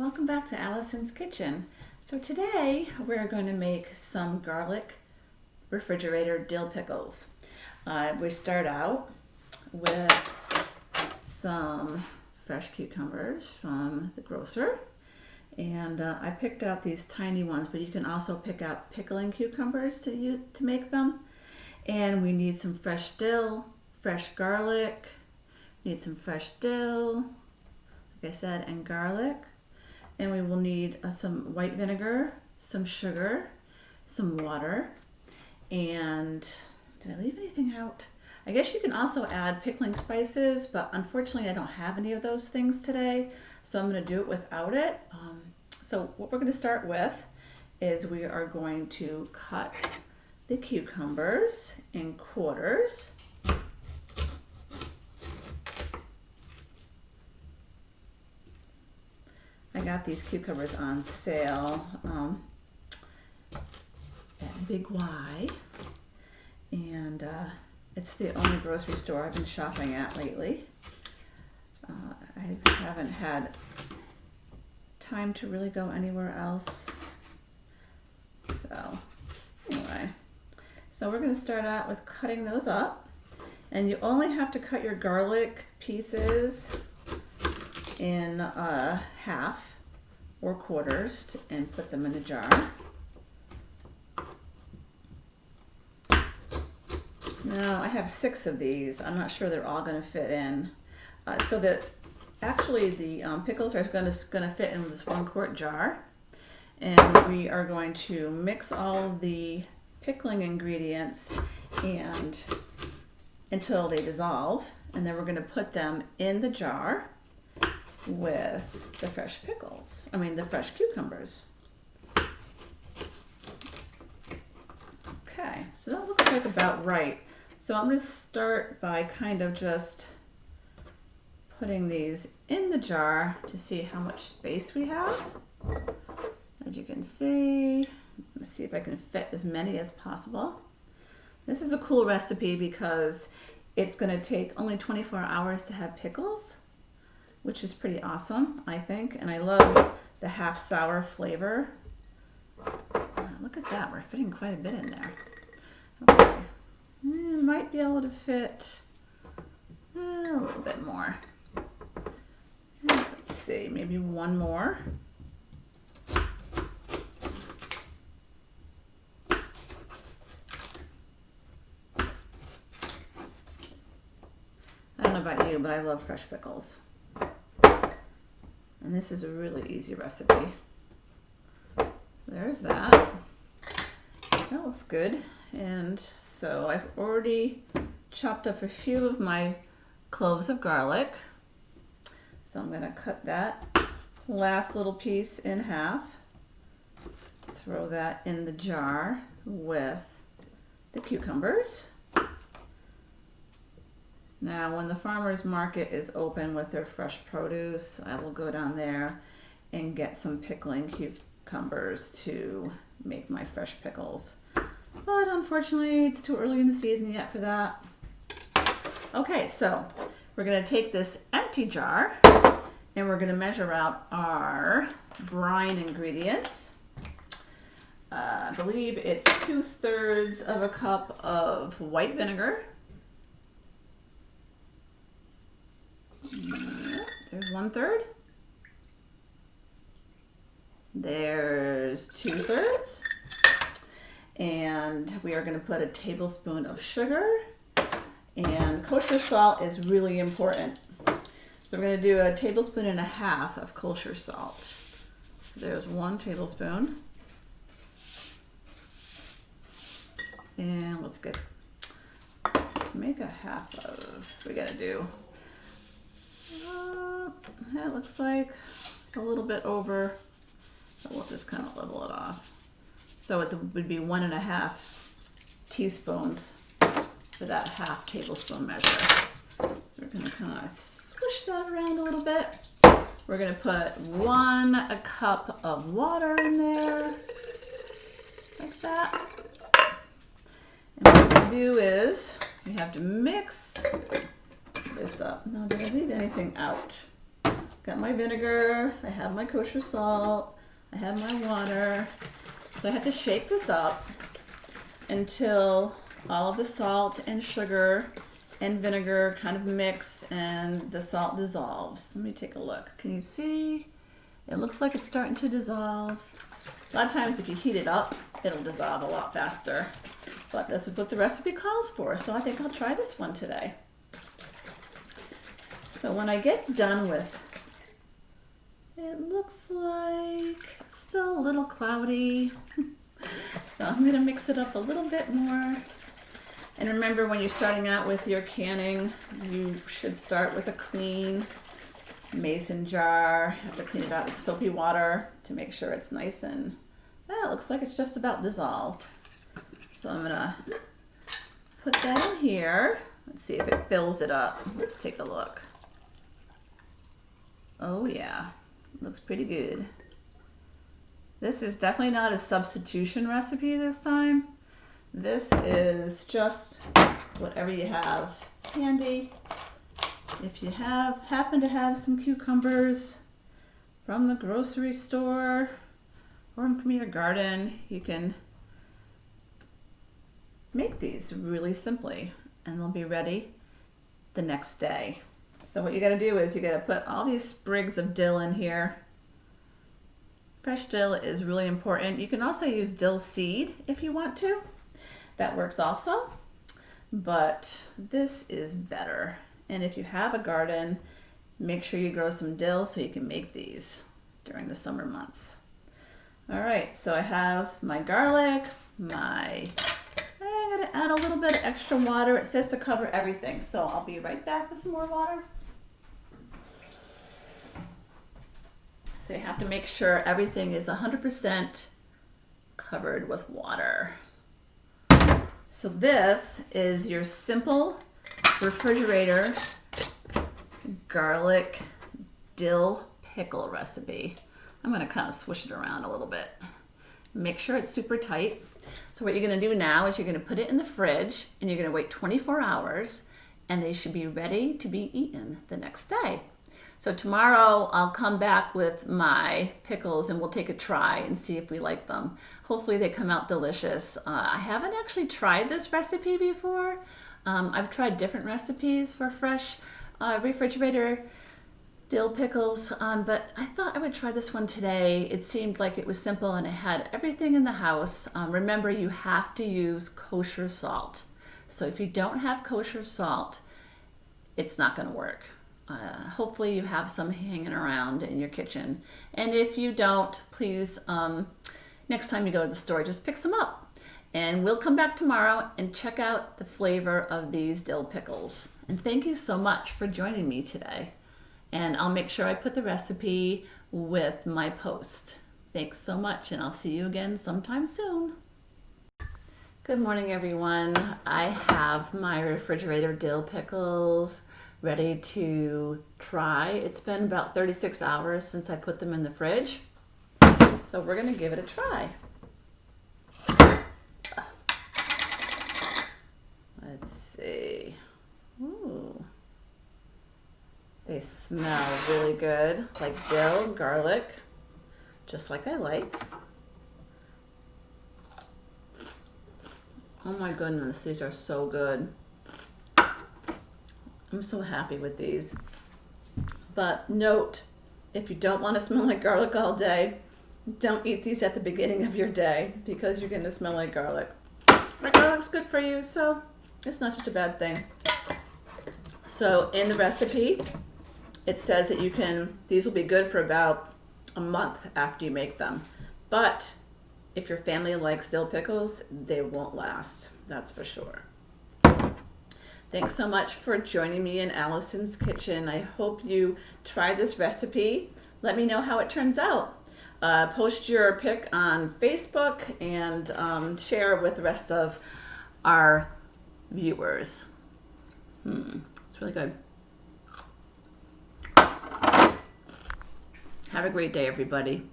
Welcome back to Allison's Kitchen. So today we're going to make some garlic refrigerator dill pickles. We start out with some fresh cucumbers from the grocer. And I picked out these tiny ones, but you can also pick out pickling cucumbers to make them. And we need some fresh dill, fresh garlic, need some fresh dill, like I said, and garlic. And we will need some white vinegar, some sugar, some water, and did I leave anything out? I guess you can also add pickling spices, but unfortunately I don't have any of those things today, so I'm going to do it without it. So what we're going to start with is we are going to cut the cucumbers in quarters. I got these cucumbers on sale at Big Y, and it's the only grocery store I've been shopping at lately. I haven't had time to really go anywhere else. So anyway, so we're going to start out with cutting those up, and you only have to cut your garlic pieces in half or quarters and put them in a jar. Now I have 6 of these. I'm not sure they're all going to fit in. So that actually the pickles are going to fit in this 1-quart jar, and we are going to mix all the pickling ingredients and until they dissolve, and then we're going to put them in the jar with the fresh the fresh cucumbers. Okay, so that looks like about right. So I'm going to start by kind of just putting these in the jar to see how much space we have. As you can see, let's see if I can fit as many as possible. This is a cool recipe because it's going to take only 24 hours to have pickles, which is pretty awesome, I think. And I love the half sour flavor. Look at that, we're fitting quite a bit in there. Okay, might be able to fit a little bit more. Let's see, maybe one more. I don't know about you, but I love fresh pickles. And this is a really easy recipe. So there's that. That looks good. And so I've already chopped up a few of my cloves of garlic. So I'm going to cut that last little piece in half. Throw that in the jar with the cucumbers. Now, when the farmer's market is open with their fresh produce, I will go down there and get some pickling cucumbers to make my fresh pickles. But unfortunately, it's too early in the season yet for that. Okay, so we're going to take this empty jar and we're going to measure out our brine ingredients. I believe it's 2/3 of a cup of white vinegar. There's 1/3. There's 2/3. And we are going to put a tablespoon of sugar. And kosher salt is really important. So we're going to do 1.5 tablespoons of kosher salt. So there's 1 tablespoon. And let's get to make a half of, we're going to do. It looks like a little bit over, but we'll just kind of level it off. So it would be 1.5 teaspoons for that 1/2 tablespoon measure. So we're going to kind of swish that around a little bit. We're going to put 1 cup of water in there, like that. And what we're going to do is we have to mix this up. Now, did I leave anything out? got my vinegar, I have my kosher salt, I have my water. So I have to shake this up until all of the salt and sugar and vinegar kind of mix and the salt dissolves. Let me take a look. Can you see? It looks like it's starting to dissolve. A lot of times if you heat it up, it'll dissolve a lot faster. But this is what the recipe calls for, so I think I'll try this one today. So when I get done with, it looks like it's still a little cloudy. So I'm gonna mix it up a little bit more. And remember, when you're starting out with your canning, you should start with a clean mason jar. You have to clean it out with soapy water to make sure it's nice and, it looks like it's just about dissolved. So I'm gonna put that in here. Let's see if it fills it up. Let's take a look. Oh yeah, looks pretty good. This is definitely not a substitution recipe this time. This is just whatever you have handy. If you happen to have some cucumbers from the grocery store or from your garden, you can make these really simply and they'll be ready the next day. So what you gotta do is you gotta put all these sprigs of dill in here. Fresh dill is really important. You can also use dill seed if you want to. That works also, but this is better. And if you have a garden, make sure you grow some dill so you can make these during the summer months. All right, so I have my garlic, I'm gonna add a little bit of extra water. It says to cover everything, so I'll be right back with some more water. So you have to make sure everything is 100% covered with water. So this is your simple refrigerator garlic dill pickle recipe. I'm gonna kind of swish it around a little bit. Make sure it's super tight. So what you're gonna do now is you're gonna put it in the fridge and you're gonna wait 24 hours and they should be ready to be eaten the next day. So tomorrow I'll come back with my pickles and we'll take a try and see if we like them. Hopefully they come out delicious. I haven't actually tried this recipe before. I've tried different recipes for fresh refrigerator dill pickles, but I thought I would try this one today. It seemed like it was simple and it had everything in the house. Remember, you have to use kosher salt. So if you don't have kosher salt, it's not gonna work. Hopefully you have some hanging around in your kitchen. And if you don't, please, next time you go to the store, just pick some up. And we'll come back tomorrow and check out the flavor of these dill pickles. And thank you so much for joining me today. And I'll make sure I put the recipe with my post. Thanks so much, and I'll see you again sometime soon. Good morning, everyone. I have my refrigerator dill pickles ready to try. It's been about 36 hours since I put them in the fridge. So we're gonna give it a try. Let's see. Ooh. They smell really good, like dill, garlic, just like I like. Oh my goodness, these are so good. I'm so happy with these. But note, if you don't want to smell like garlic all day, don't eat these at the beginning of your day because you're going to smell like garlic. But garlic's good for you, so it's not such a bad thing. So in the recipe, it says that these will be good for about a month after you make them. But if your family likes dill pickles, they won't last, that's for sure. Thanks so much for joining me in Allison's kitchen. I hope you try this recipe. Let me know how it turns out. Post your pic on Facebook and share with the rest of our viewers. It's really good. Have a great day, everybody.